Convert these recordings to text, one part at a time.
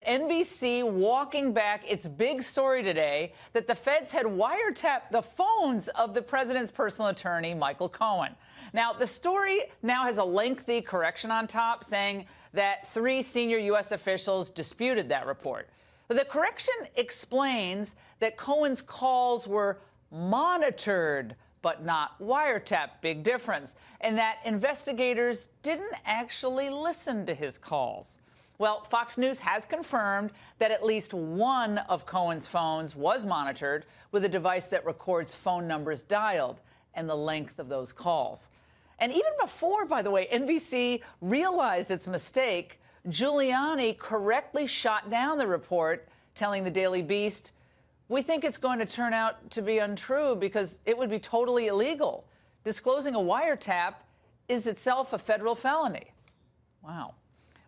NBC walking back its big story today that the feds had wiretapped the phones of the president's personal attorney, Michael Cohen. Now, the story now has a lengthy correction on top saying that 3 senior U.S. officials disputed that report. The correction explains that Cohen's calls were monitored but not wiretapped, big difference, and that investigators didn't actually listen to his calls. Well, Fox News has confirmed that at least one of Cohen's phones was monitored with a device that records phone numbers dialed and the length of those calls. And even before, by the way, NBC realized its mistake, Giuliani correctly shot down the report, telling the Daily Beast, "We think it's going to turn out to be untrue because it would be totally illegal. Disclosing a wiretap is itself a federal felony." Wow.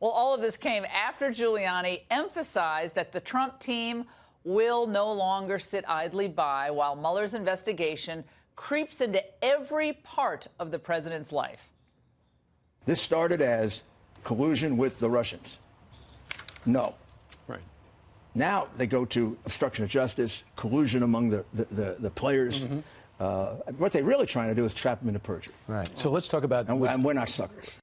Well, all of this came after Giuliani emphasized that the Trump team will no longer sit idly by while Mueller's investigation creeps into every part of the president's life. This started as collusion with the Russians. No. Right. Now they go to obstruction of justice, collusion among the players. What they're really trying to do is trap them into perjury. Right. So let's talk about... And we're not suckers.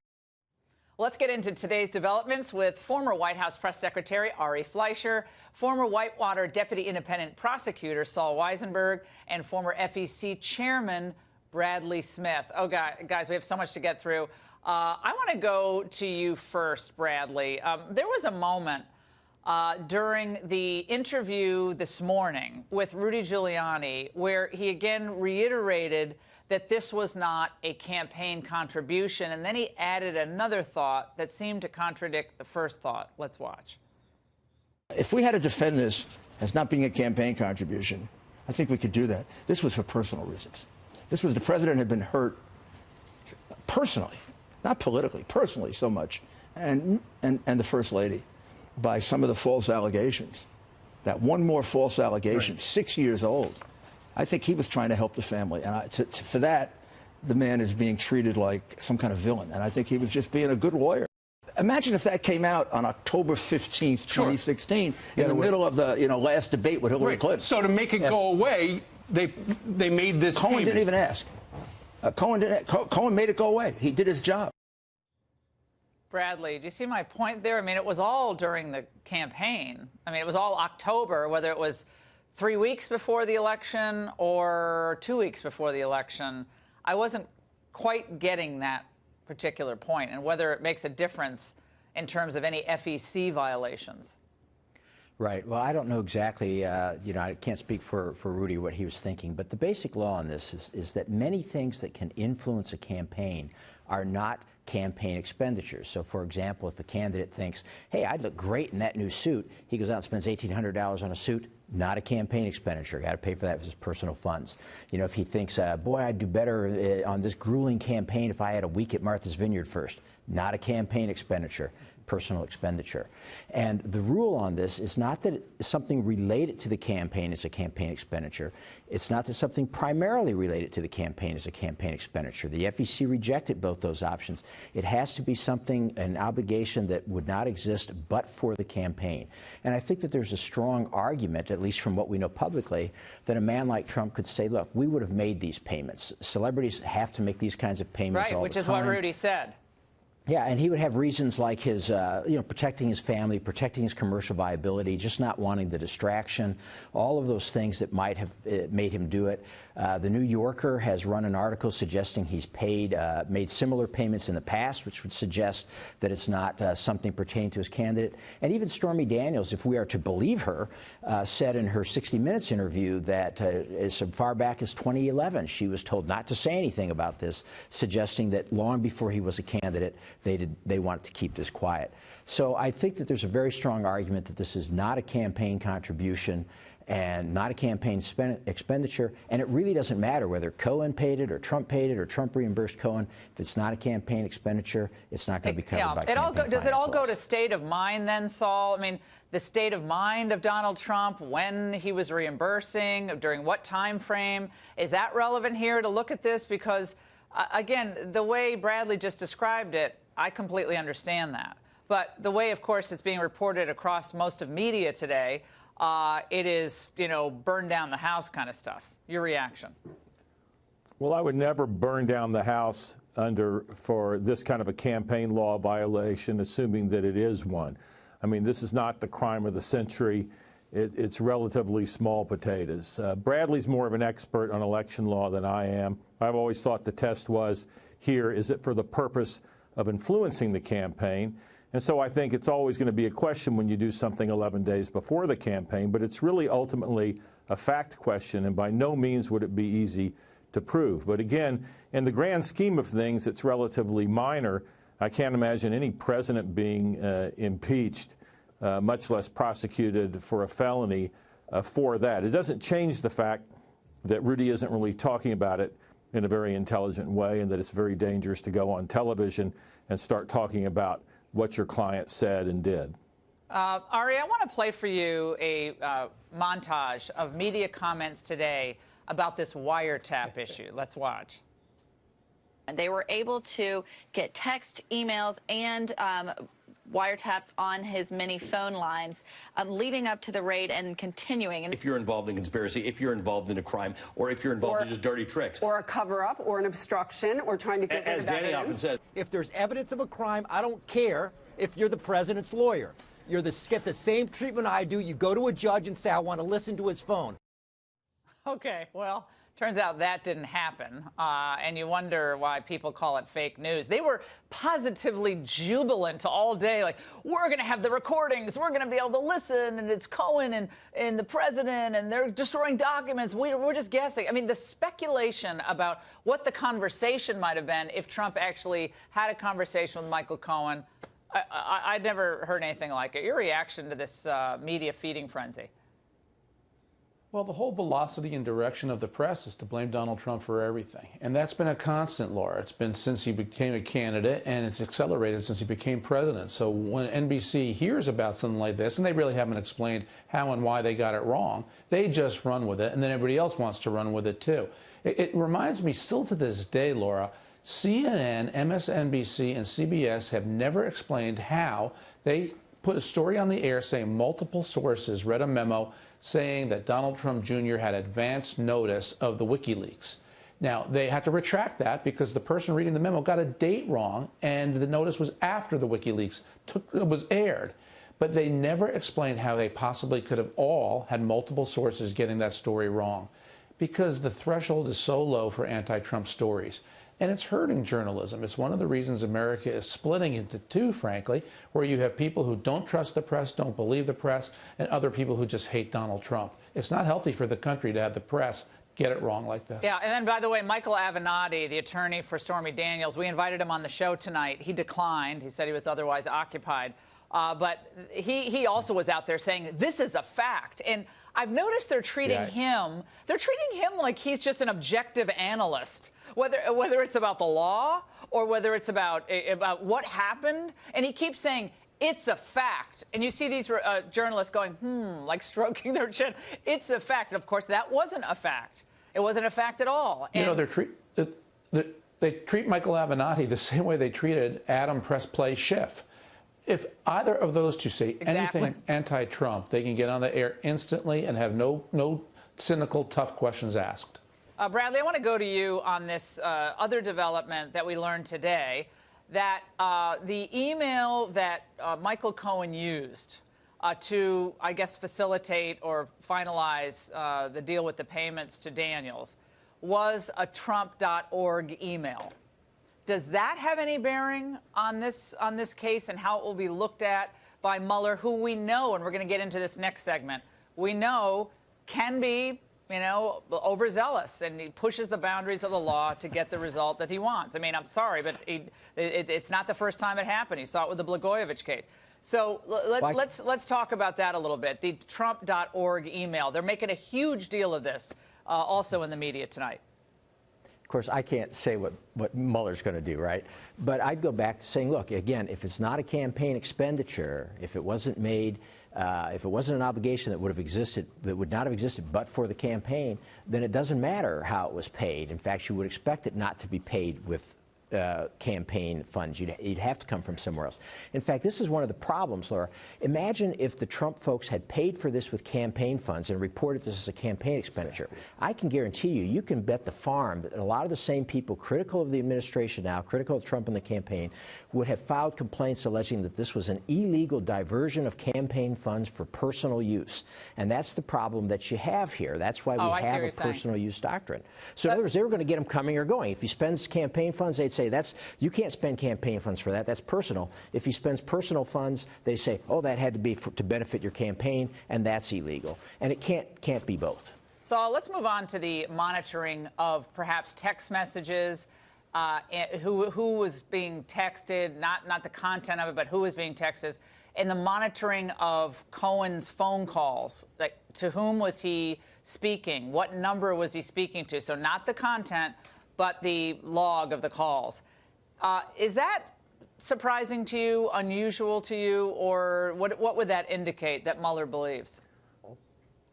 Let's get into today's developments with former White House Press Secretary Ari Fleischer, former Whitewater Deputy Independent Prosecutor Saul Weisenberg, and former FEC Chairman Bradley Smith. Oh, guys, we have so much to get through. I want to go to you first, Bradley. There was a moment during the interview this morning with Rudy Giuliani where he again reiterated that this was not a campaign contribution, and then he added another thought that seemed to contradict the first thought. Let's watch. If we had to defend this as not being a campaign contribution, I think we could do that. This was for personal reasons. This was the president had been hurt personally, not politically, personally so much, and the First Lady by some of the false allegations. That one more false allegation, 6 years old. I think he was trying to help the family. And for that, the man is being treated like some kind of villain. And I think he was just being a good lawyer. Imagine if that came out on October 15th, 2016, in the middle of the last debate with Hillary Clinton. So to make it go away, they made this Cohen payment. didn't even ask. Cohen made it go away. He did his job. Bradley, do you see my point there? I mean, it was all during the campaign. I mean, it was all October, whether it was 3 weeks before the election or 2 weeks before the election. I wasn't quite getting that particular point and whether it makes a difference in terms of any FEC violations. Right. Well, I don't know exactly, I can't speak for Rudy what he was thinking, but the basic law on this is that many things that can influence a campaign are not campaign expenditures. So, for example, if a candidate thinks, hey, I'd look great in that new suit, he goes out and spends $1,800 on a suit, not a campaign expenditure. Got to pay for that with his personal funds. If he thinks, boy, I'd do better on this grueling campaign if I had a week at Martha's Vineyard first, not a campaign expenditure, personal expenditure. And the rule on this is not that something related to the campaign is a campaign expenditure. It's not that something primarily related to the campaign is a campaign expenditure. The FEC rejected both those options. It has to be something, an obligation that would not exist but for the campaign. And I think that there's a strong argument, at least from what we know publicly, that a man like Trump could say, look, we would have made these payments. Celebrities have to make these kinds of payments all the time. Right, which is what Rudy said. Yeah, and he would have reasons like his, protecting his family, protecting his commercial viability, just not wanting the distraction, all of those things that might have made him do it. The New Yorker has run an article suggesting he's made similar payments in the past, which would suggest that it's not something pertaining to his candidate. And even Stormy Daniels, if we are to believe her, said in her 60 Minutes interview that as far back as 2011, she was told not to say anything about this, suggesting that long before he was a candidate, they wanted to keep this quiet. So I think that there's a very strong argument that this is not a campaign contribution and not a campaign expenditure, and it really doesn't matter whether Cohen paid it or Trump paid it or Trump reimbursed Cohen. If it's not a campaign expenditure, it's not going to be covered by campaign finance laws. Does it all go to state of mind then, Saul? I mean, the state of mind of Donald Trump, when he was reimbursing, during what time frame? Is that relevant here to look at this? Because, again, the way Bradley just described it, I completely understand that. But the way, of course, it's being reported across most of media today, it is, burn down the house kind of stuff. Your reaction? Well, I would never burn down the house for this kind of a campaign law violation, assuming that it is one. I mean, this is not the crime of the century. It's relatively small potatoes. Bradley's more of an expert on election law than I am. I've always thought the test was here, is it for the purpose of influencing the campaign? And so I think it's always going to be a question when you do something 11 days before the campaign, but it's really ultimately a fact question, and by no means would it be easy to prove. But again, in the grand scheme of things, it's relatively minor. I can't imagine any president being impeached, much less prosecuted for a felony for that. It doesn't change the fact that Rudy isn't really talking about it in a very intelligent way, and that it's very dangerous to go on television and start talking about what your client said and did. Ari, I want to play for you a montage of media comments today about this wiretap issue. Let's watch. And they were able to get text, emails, and wiretaps on his many phone lines leading up to the raid and continuing. If you're involved in conspiracy, if you're involved in a crime, or if you're involved in just dirty tricks. Or a cover-up, or an obstruction, or trying to get rid of evidence. As Danny often says. If there's evidence of a crime, I don't care if you're the president's lawyer. Get the same treatment I do. You go to a judge and say, I want to listen to his phone. Okay, well, turns out that didn't happen, and you wonder why people call it fake news. They were positively jubilant all day, like, we're going to have the recordings, we're going to be able to listen, and it's Cohen and the president, and they're destroying documents. We're just guessing. I mean, the speculation about what the conversation might have been if Trump actually had a conversation with Michael Cohen, I'd never heard anything like it. Your reaction to this media feeding frenzy? Well, the whole velocity and direction of the press is to blame Donald Trump for everything. And that's been a constant, Laura. It's been since he became a candidate, and it's accelerated since he became president. So when NBC hears about something like this, and they really haven't explained how and why they got it wrong, they just run with it, and then everybody else wants to run with it too. It reminds me still to this day, Laura, CNN, MSNBC, and CBS have never explained how they put a story on the air saying multiple sources read a memo saying that Donald Trump Jr. had advance notice of the WikiLeaks. Now, they had to retract that because the person reading the memo got a date wrong, and the notice was after the WikiLeaks was aired. But they never explained how they possibly could have all had multiple sources getting that story wrong, because the threshold is so low for anti-Trump stories. And it's hurting journalism. It's one of the reasons America is splitting into two, frankly, where you have people who don't trust the press, don't believe the press, and other people who just hate Donald Trump. It's not healthy for the country to have the press get it wrong like this. Yeah, and then, by the way, Michael Avenatti, the attorney for Stormy Daniels, we invited him on the show tonight. He declined. He said he was otherwise occupied. But he also was out there saying, this is a fact. And I've noticed they're treating him like he's just an objective analyst, whether it's about the law or whether it's about what happened. And he keeps saying, it's a fact. And you see these journalists going, like stroking their chin. It's a fact. And of course, that wasn't a fact. It wasn't a fact at all. And they treat Michael Avenatti the same way they treated Adam Press Play Schiff. If either of those two say anything anti-Trump, they can get on the air instantly and have no cynical, tough questions asked. Bradley, I want to go to you on this other development that we learned today, that the email that Michael Cohen used to, I guess, facilitate or finalize the deal with the payments to Daniels was a Trump.org email. Does that have any bearing on this case and how it will be looked at by Mueller, who we know, and we're going to get into this next segment, we know can be, overzealous, and he pushes the boundaries of the law to get the result that he wants. I mean, I'm sorry, but it's not the first time it happened. You saw it with the Blagojevich case. So let's talk about that a little bit. The Trump.org email. They're making a huge deal of this also in the media tonight. Of course, I can't say what Mueller's going to do, right? But I'd go back to saying, look, again, if it's not a campaign expenditure, if it wasn't made, if it wasn't an obligation that would have existed, that would not have existed but for the campaign, then it doesn't matter how it was paid. In fact, you would expect it not to be paid with campaign funds. You'd have to come from somewhere else. In fact, this is one of the problems, Laura. Imagine if the Trump folks had paid for this with campaign funds and reported this as a campaign expenditure. I can guarantee you can bet the farm that a lot of the same people critical of the administration now, critical of Trump and the campaign, would have filed complaints alleging that this was an illegal diversion of campaign funds for personal use. And that's the problem that you have here. That's why we have a personal use doctrine. So in other words, they were going to get him coming or going. If he spends campaign funds, they'd say, you can't spend campaign funds for that. That's personal. If he spends personal funds, they say, oh, that had to be to benefit your campaign, and that's illegal. And it can't be both. So let's move on to the monitoring of perhaps text messages, who was being texted, not the content of it, but who was being texted, and the monitoring of Cohen's phone calls. Like, to whom was he speaking? What number was he speaking to? So not the content, but the log of the calls. Is that surprising to you, unusual to you, or what would that indicate that Mueller believes?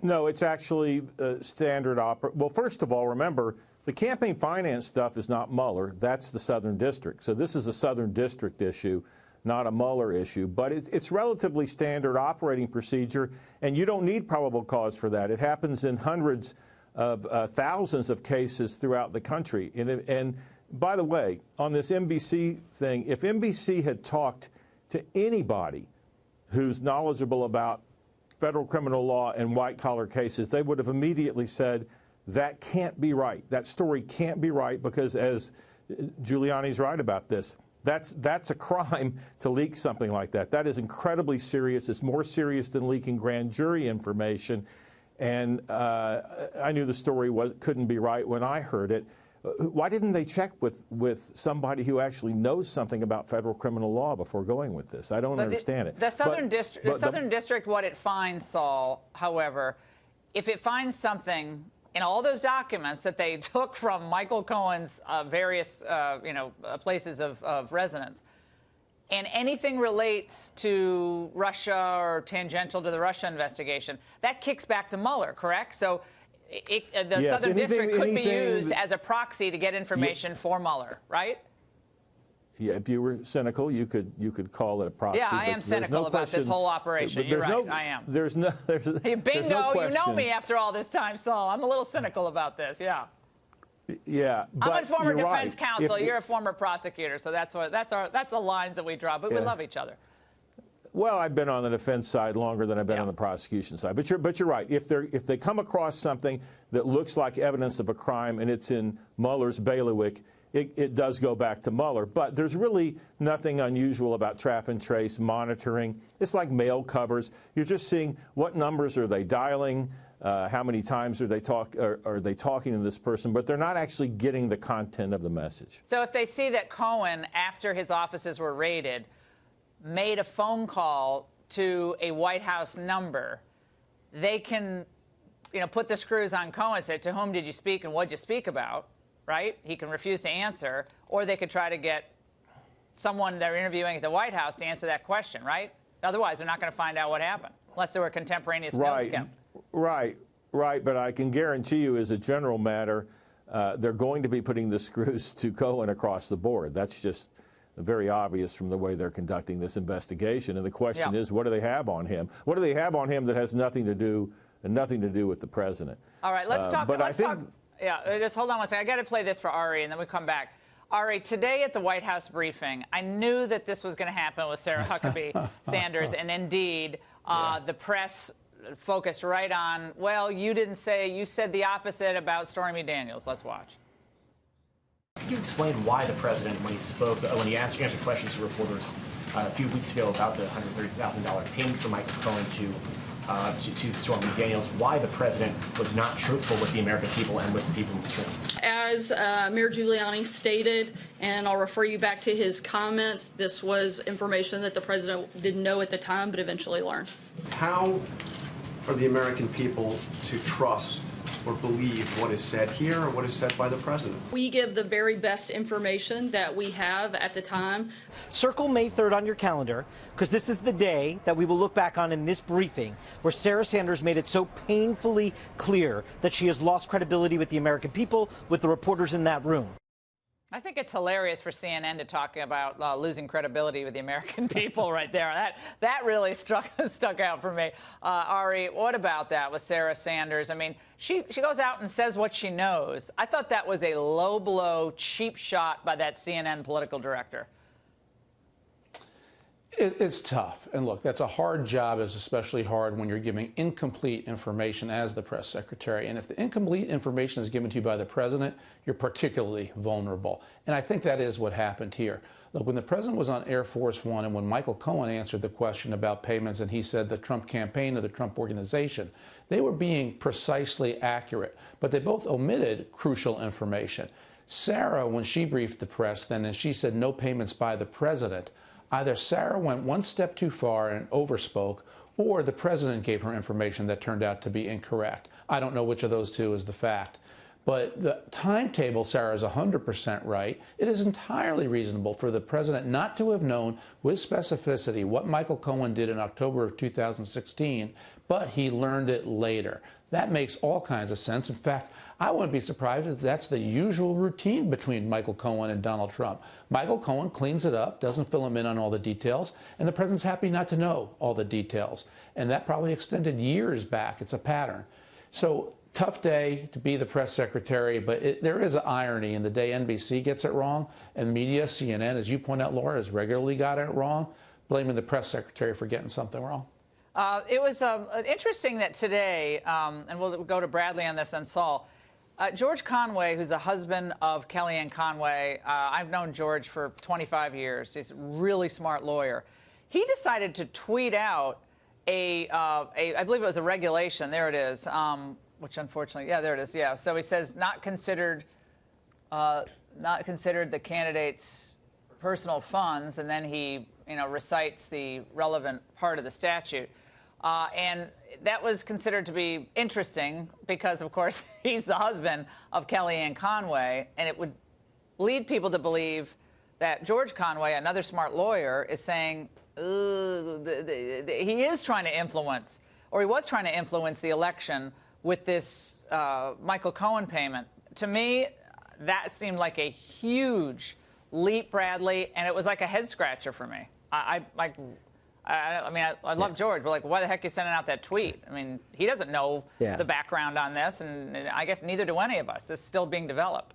No, it's actually standard Well, first of all, remember, the campaign finance stuff is not Mueller. That's the Southern District. So this is a Southern District issue, not a Mueller issue. But it's relatively standard operating procedure, and you don't need probable cause for that. It happens in hundreds of thousands of cases throughout the country. And by the way, on this NBC thing, if NBC had talked to anybody who's knowledgeable about federal criminal law and white-collar cases, they would have immediately said, that can't be right. That story can't be right because, as Giuliani's right about this, that's a crime to leak something like that. That is incredibly serious. It's more serious than leaking grand jury information. And I knew the story couldn't be right when I heard it. Why didn't they check with somebody who actually knows something about federal criminal law before going with this? I don't understand it. The Southern District, what it finds, Saul, however, if it finds something in all those documents that they took from Michael Cohen's various places of residence, and anything relates to Russia or tangential to the Russia investigation, that kicks back to Mueller, correct? So the Southern District could be used as a proxy to get information for Mueller, right? Yeah, if you were cynical, you could call it a proxy. Yeah, I am cynical about this whole operation. You're right, I am. Bingo, you know me after all this time, Saul. I'm a little cynical about this, yeah. Yeah, but I'm a former defense counsel. You're a former prosecutor, so that's the lines that we draw. But we love each other. Well, I've been on the defense side longer than I've been on the prosecution side. But you're right. If they come across something that looks like evidence of a crime and it's in Mueller's bailiwick, it does go back to Mueller. But there's really nothing unusual about trap and trace monitoring. It's like mail covers. You're just seeing what numbers are they dialing. How many times are they talking to this person, but they're not actually getting the content of the message. So if they see that Cohen, after his offices were raided, made a phone call to a White House number, they can, put the screws on Cohen and say, to whom did you speak and what did you speak about, right? He can refuse to answer, or they could try to get someone they're interviewing at the White House to answer that question, right? Otherwise, they're not going to find out what happened, unless there were contemporaneous notes kept. Right. But I can guarantee you, as a general matter, they're going to be putting the screws to Cohen across the board. That's just very obvious from the way they're conducting this investigation. And the question is, what do they have on him? What do they have on him that has nothing to do with the president? All right, let's talk. Just hold on one second. I got to play this for Ari, and then we come back. Ari, today at the White House briefing, I knew that this was going to happen with Sarah Huckabee Sanders, and indeed, the press focused right on, well, you didn't say, you said the opposite about Stormy Daniels. Let's watch. Could you explain why the president, when he answered questions to reporters a few weeks ago about the $130,000 payment for Michael Cohen to Stormy Daniels, why the president was not truthful with the American people and with the people in the street? As Mayor Giuliani stated, and I'll refer you back to his comments, this was information that the president didn't know at the time but eventually learned. How are the American people to trust or believe what is said here or what is said by the president? We give the very best information that we have at the time. Circle May 3rd on your calendar, because this is the day that we will look back on in this briefing where Sarah Sanders made it so painfully clear that she has lost credibility with the American people, with the reporters in that room. I think it's hilarious for CNN to talk about losing credibility with the American people right there. That really stuck out for me. Ari, what about that with Sarah Sanders? I mean, she goes out and says what she knows. I thought that was a low blow, cheap shot by that CNN political director. It's tough. And look, that's a hard job. It's especially hard when you're giving incomplete information as the press secretary. And if the incomplete information is given to you by the president, you're particularly vulnerable. And I think that is what happened here. Look, when the president was on Air Force One and when Michael Cohen answered the question about payments and he said the Trump campaign or the Trump organization, they were being precisely accurate, but they both omitted crucial information. Sarah, when she briefed the press then and she said no payments by the president, either Sarah went one step too far and overspoke, or the president gave her information that turned out to be incorrect. I don't know which of those two is the fact. But the timetable, Sarah is 100% right. It is entirely reasonable for the president not to have known with specificity what Michael Cohen did in October of 2016, but he learned it later. That makes all kinds of sense. In fact, I wouldn't be surprised if that's the usual routine between Michael Cohen and Donald Trump. Michael Cohen cleans it up, doesn't fill him in on all the details, and the president's happy not to know all the details. And that probably extended years back. It's a pattern. So tough day to be the press secretary, but there is an irony in the day NBC gets it wrong, and media, CNN, as you point out, Laura, has regularly got it wrong, blaming the press secretary for getting something wrong. It was interesting that today, and we'll go to Bradley on this and Saul, George Conway, who's the husband of Kellyanne Conway, I've known George for 25 years. He's a really smart lawyer. He decided to tweet out I believe it was a regulation. There it is. Which unfortunately, yeah, there it is. Yeah. So he says not considered the candidate's personal funds, and then he, recites the relevant part of the statute. And that was considered to be interesting because, of course, he's the husband of Kellyanne Conway, and it would lead people to believe that George Conway, another smart lawyer, is saying he is trying to influence, or he was trying to influence the election with this Michael Cohen payment. To me, that seemed like a huge leap, Bradley, and it was like a head scratcher for me. I love George, but like, why the heck are you sending out that tweet? I mean, he doesn't know the background on this, and I guess neither do any of us. This is still being developed.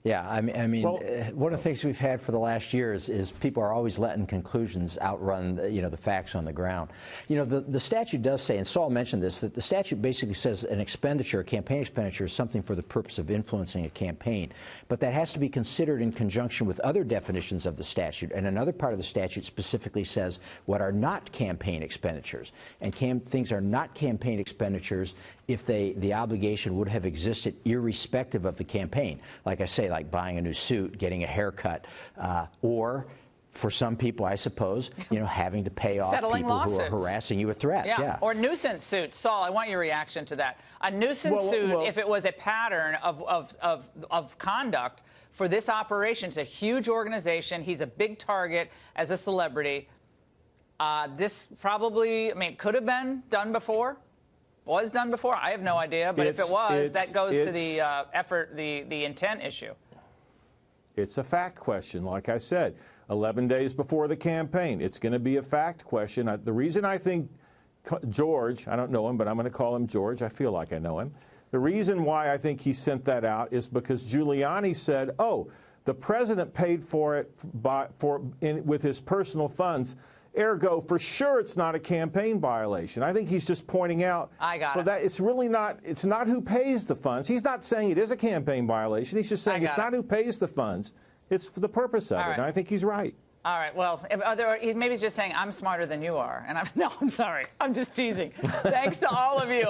Yeah, I mean, one of the things we've had for the last year is people are always letting conclusions outrun, the facts on the ground. The statute does say, and Saul mentioned this, that the statute basically says an expenditure, a campaign expenditure, is something for the purpose of influencing a campaign. But that has to be considered in conjunction with other definitions of the statute. And another part of the statute specifically says what are not campaign expenditures. And things are not campaign expenditures if the obligation would have existed irrespective of the campaign. Like I say, like buying a new suit, getting a haircut, or for some people, I suppose, having to pay off Settling people lawsuits. who are harassing you with threats. Yeah. Or nuisance suits. Saul, I want your reaction to that. A nuisance suit, if it was a pattern of conduct for this operation, it's a huge organization. He's a big target as a celebrity. This probably, could have been done before. Was done before? I have no idea, but if it was, that goes to the the intent issue. It's a fact question, like I said. 11 days before the campaign, it's going to be a fact question. The reason I think George, I don't know him, but I'm going to call him George. I feel like I know him. The reason why I think he sent that out is because Giuliani said, oh, the president paid for it with his personal funds. Ergo, for sure, it's not a campaign violation. I think he's just pointing out. That it's really not. It's not who pays the funds. He's not saying it is a campaign violation. He's just saying it's not who pays the funds. It's for the purpose of it. And I think he's right. All right. Well, maybe he's just saying I'm smarter than you are. And I'm sorry. I'm just teasing. Thanks to all of you.